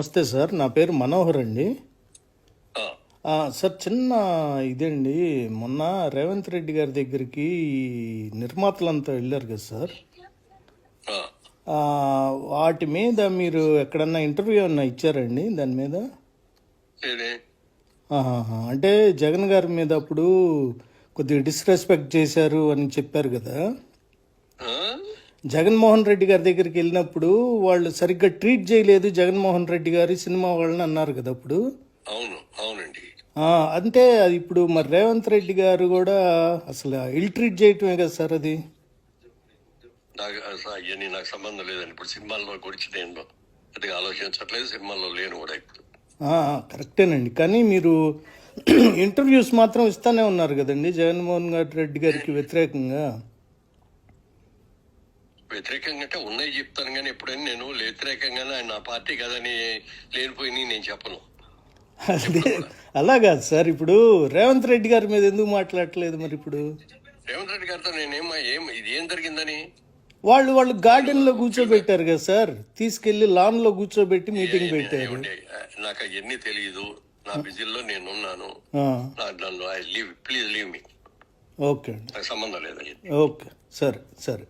నమస్తే సార్. నా పేరు మనోహర్ అండి. ఆ, సార్ చిన్న ఇదండి, మొన్న రేవంత్ రెడ్డి గారి దగ్గరికి ఈ నిర్మాతలంతా వెళ్ళారు కదా సార్. ఆ. ఆ, వాటి మీద మీరు ఎక్కడన్నా ఇంటర్వ్యూ అన్నా ఇచ్చారండి దాని మీద? ఏది? అంటే జగన్ గారి మీద అప్పుడు కొద్దిగా డిస్రెస్పెక్ట్ చేశారు అని చెప్పారు కదా. ఆ? జగన్మోహన్ రెడ్డి గారి దగ్గరికి వెళ్ళినప్పుడు వాళ్ళు సరిగ్గా ట్రీట్ చేయలేదు జగన్మోహన్ రెడ్డి గారి సినిమా వాళ్ళని అన్నారు కదా అప్పుడు. అవును, అవునండి. అంటే అది ఇప్పుడు మరి రేవంత్ రెడ్డి గారు కూడా అసలు ఇల్ ట్రీట్ చేయటమే కదా సార్ అది. నాకు అసలు అవన్నీ నాకు సంబంధం లేదండి. ఇప్పుడు సినిమాల్లో గురించి నేను పెద్దగా ఆలోచించట్లేదు, సినిమాల్లో లేను కూడా ఇప్పుడు. కరెక్టేనండి, కానీ మీరు ఇంటర్వ్యూస్ మాత్రం ఇస్తానే ఉన్నారు కదండి జగన్మోహన్ రెడ్డి గారికి వ్యతిరేకంగా. వ్యతిరేకంగా అంటే ఉన్నాయి చెప్తాను, కానీ ఎప్పుడైనా నేను వ్యతిరేకంగానే ఆయన నా పార్టీ కదని లేనిపోయి నేను చెప్పను. అదే అలా కాదు సార్, ఇప్పుడు రేవంత్ రెడ్డి గారి మీద ఎందుకు మాట్లాడట్లేదు మరి ఇప్పుడు? రేవంత్ రెడ్డి గారితో ఇది ఏం జరిగిందని వాళ్ళు గార్డెన్ లో కూర్చోబెట్టారు కదా సార్, తీసుకెళ్లి లాన్ లో కూర్చోబెట్టి మీటింగ్ పెట్టారు. నాకు అవన్నీ తెలియదు, నా బిజీలో నేను ఉన్నాను. నన్ను ప్లీజ్ లీవ్ మీ. ఓకే అండి, నాకు సంబంధం లేదు. ఓకే, సరే సరే.